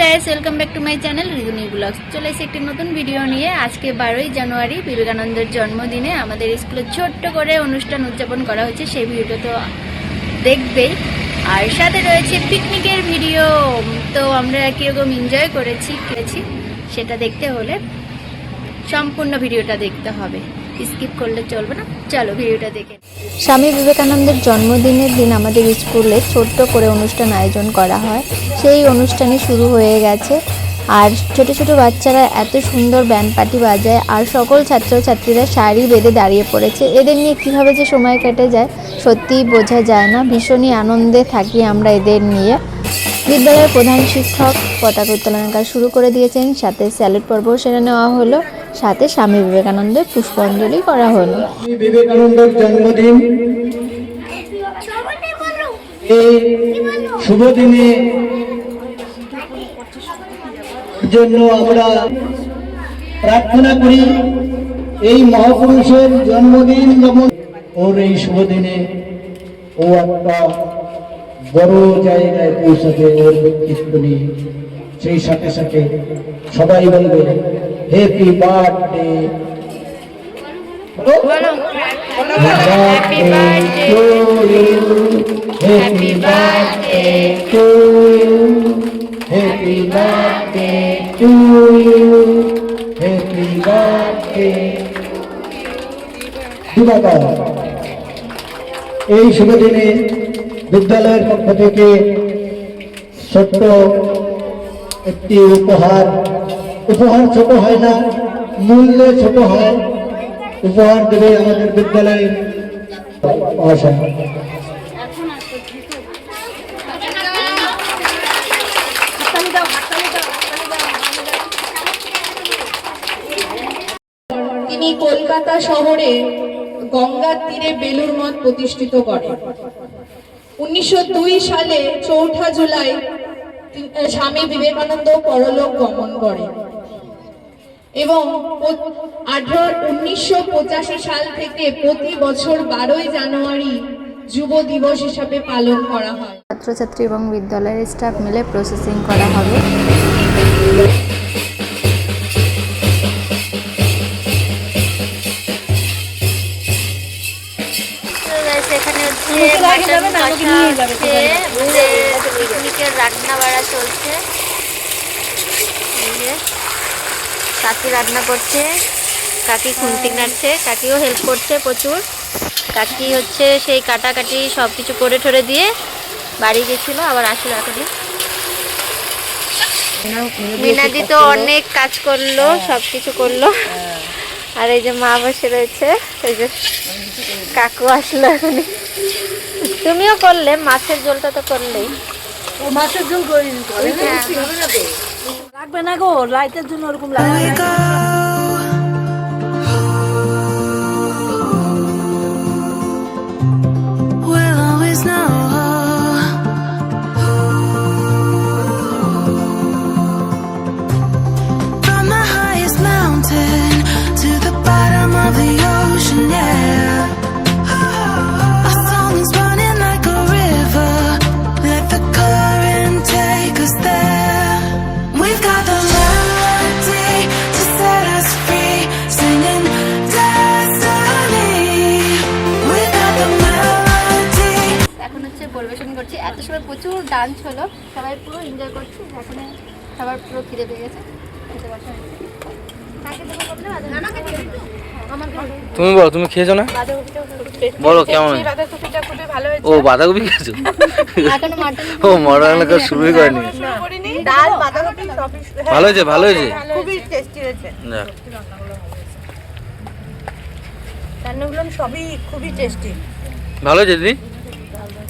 Guys, welcome back to my channel Riduni blogs. চলে এসে একটি নতুন ভিডিও নিয়ে। আজকে 12ই জানুয়ারি বিবেকানন্দের জন্মদিনে আমাদের স্কুলে ছোট্ট করে অনুষ্ঠান উদযাপন করা হচ্ছে। সেই ভিডিওটা তো দেখবেই, আর সাথে রয়েছে পিকনিকের ভিডিও। তো আমরা কীরকম এনজয় করেছি সেটা দেখতে হলে সম্পূর্ণ ভিডিওটা দেখতে হবে, স্কিপ করলে চলবে না। চলো ভিডিওটা দেখে। স্বামী বিবেকানন্দের জন্মদিনের দিন আমাদের স্কুলে ছোট্ট করে অনুষ্ঠান আয়োজন করা হয়। সেই অনুষ্ঠানে শুরু হয়ে গেছে, আর ছোট ছোট বাচ্চারা এত সুন্দর ব্যান্ড পার্টি বাজায়, আর সকল ছাত্রছাত্রীরা সারি বেঁধে দাঁড়িয়ে পড়েছে। এদের নিয়ে কীভাবে যে সময় কেটে যায় সত্যিই বোঝা যায় না। ভীষণই আনন্দে থাকি আমরা এদের নিয়ে। বিদ্যালয়ের প্রধান শিক্ষক পতাকা উত্তোলনের কাজ শুরু করে দিয়েছেন, সাথে স্যালুট পর্ব সেরে নেওয়া হলো, সাথে স্বামী বিবেকানন্দের পুষ্পাঞ্জলি করা হলো। বিবেকানন্দের জন্মদিন, এই শুভ দিনে জন্য আমরা প্রার্থনা করি এই মহাপুরুষের জন্মদিন যেমন ওর এই শুভ দিনে ও একটা বড় জায়গায় পৌঁছাবে ওর ব্যক্তিত্ব নিয়ে। সেই সাথে সাথে সবাই বলবে happy birthday, happy birthday to you, happy birthday to you, happy birthday to you, happy birthday. এই শুভ দিনে বিদ্যালয়ের পক্ষ থেকে ছোট্ট একটি উপহার ছোট হয় না, মূল্যে ছোট হয়, উপহার দেবে আমাদের বিদ্যালয়ের মহাশয়। তিনি কলকাতা শহরে গঙ্গার তীরে বেলুড় মঠ প্রতিষ্ঠিত করেন। 1902 সালে 4 জুলাই স্বামী বিবেকানন্দ পরলোক গমন করেন এবং 1985 সাল থেকে প্রতি বছর 12ই জানুয়ারি যুব দিবস হিসাবে পালন করা হয়। ছাত্রছাত্রী এবং বিদ্যালয়ের স্টাফ মিলে প্রসেসিং করা হবে। এখানে হচ্ছে পিকনিকের রান্না বাড়া চলছে। কাকি রান্না করছে, কাকি খুন্তি নাড়ছে, কাকিও হেল্প করছে প্রচুর। কাকি হচ্ছে সেই কাটাকাটি সব কিছু করে ঠরে দিয়ে বাড়ি গেছিল, আবার আসলো এখনই। মিনাদি তো অনেক কাজ করলো, সব কিছু করলো। আর এই যে মা বসে রয়েছে, এই যে কাকু আসলো এখনই। তুমিও করলে, মাছের ঝোলটা তো করলেই। মাছের ঝোল লাগবে না গো, লাইটের জন্য ওরকম লাগবে। পরিবেশন করছি। এত সময় প্রচুর ডান্স হলো, সবাই পুরো এনজয় করছি। এখন সবার পুরো খিদে পেয়ে গেছে, খেতে বসা হয়েছে। তুমি বলো, তুমি খেয়েছো না? বলো কেমন? ও বাঁধাকপি খেয়েছো? ও মটন এলাকা শুরুই করেনি। ভালো হয়েছে, ভালো হয়েছে, খুবই টেস্টি হয়েছে। রান্নাগুলো সবই খুবই টেস্টি। ভালো হয়েছে দিদি,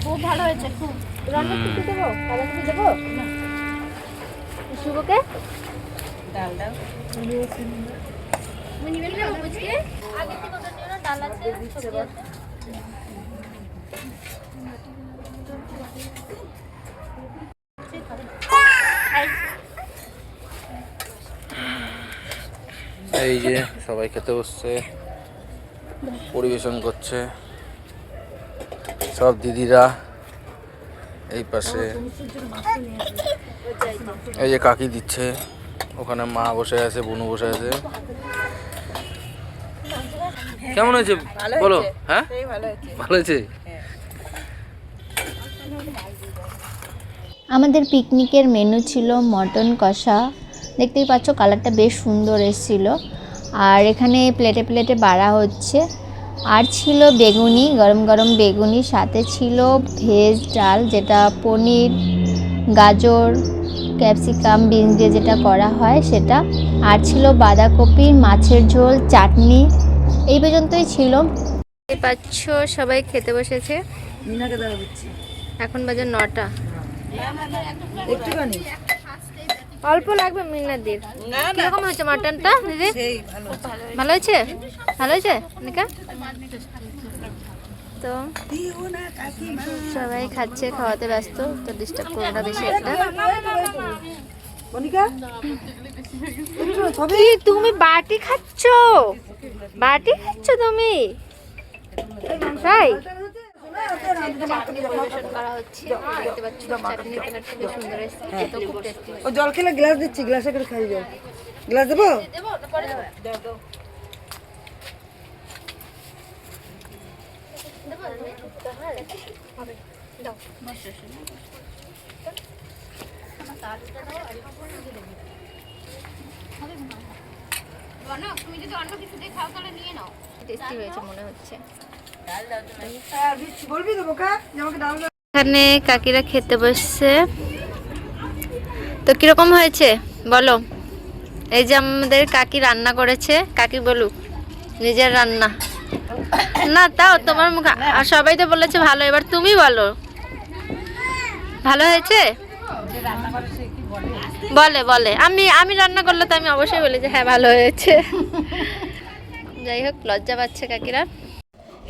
খুব ভালো হয়েছে। খুব রান্না করতে দেবো, বাঁধাকপি দেবো শুভকে, ডাল দাও। আগে থেকে ওদের জন্য ডাল আছে, সবজি আছে। এই যে সবাই খেতে বসছে, পরিবেশন করছে সব দিদিরা। এই পাশে এই যে কাকি দিচ্ছে, ওখানে মা বসে আছে, বোনু বসে আছে। কেমন হয়েছে বলো? হ্যাঁ ভালো হয়েছে। আমাদের পিকনিকের মেনু ছিল মটন কষা, দেখতেই পাচ্ছ কালারটা বেশ সুন্দর এসেছিলো। আর এখানে প্লেটে প্লেটে বাড়া হচ্ছে। আর ছিল বেগুনি, গরম গরম বেগুনি, সাথে ছিল ভেজ ডাল, যেটা পনির, গাজর, ক্যাপসিকাম, বিনস দিয়ে যেটা করা হয় সেটা। আর ছিল বাঁধাকপি, মাছের ঝোল, চাটনি। এই পর্যন্তই ছিল। দেখতে পাচ্ছ সবাই খেতে বসেছে। এখন বাজে 9টা। অল্প লাগবে মিনাদির। কিরকম হয়েছে মাটনটা দিদি? ভালো হয়েছে? ভালো হয়েছে নিকা? তো সবাই খাচ্ছে, খাওয়াতে ব্যস্ত, তো ডিস্টার্ব করো না বেশি একটা। কি তুমি বাটি খাচ্ছ? বাটি খাচ্ছ তুমি? তাই চাটনি পরিবেশন করা হচ্ছে, দেখতে পাচ্ছ চাটনি কালারটা বেশ সুন্দর এসেছে, খেতেও খুব টেস্টি। ও জল খেলে গ্লাস দিচ্ছি, গ্লাসে করে খাই যাও। গ্লাস দেবো? দেবো না পরে দেবো? টেস্টি হয়েছে মনে হচ্ছে। বলবি তো বোকা যে আমাকে ডাল দাও। এখানে কাকিরা খেতে বসছে, তো কিরকম হয়েছে বলো? এই যে আমাদের কাকি রান্না করেছে, কাকি বলুক নিজের রান্না। না তাও তোমার মুখ, আর সবাই তো বলেছে ভালো, এবার তুমি বলো ভালো হয়েছে? বলে বলে আমি রান্না করলে তো আমি অবশ্যই বলি যে হ্যাঁ ভালো হয়েছে। যাই হোক, লজ্জা পাচ্ছে কাকিরা।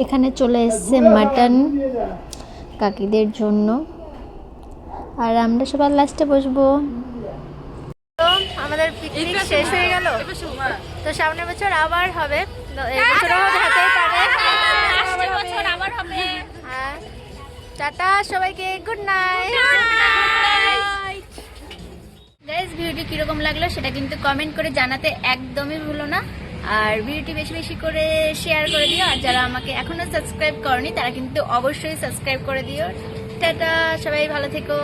এখানে চলে এসছে মাটন কাকিদের জন্য, আর আমরা সবার লাস্টে বসবো। তো আমাদের পিকনিক শেষ হয়ে গেল, তো সামনের বছর আবার হবে, এই বছরও হতেই পারে। হ্যাঁ, টাটা সবাইকে, গুড নাইট। গাইস, ভিডিওটি কিরকম লাগলো সেটা কিন্তু কমেন্ট করে জানাতে একদমই ভুলো না। আর ভিডিওটি বেশি বেশি করে শেয়ার করে দিও। আর যারা আমাকে এখনো সাবস্ক্রাইব করনি তারা কিন্তু অবশ্যই সাবস্ক্রাইব করে দিও। টাটা, সবাই ভালো থেকো।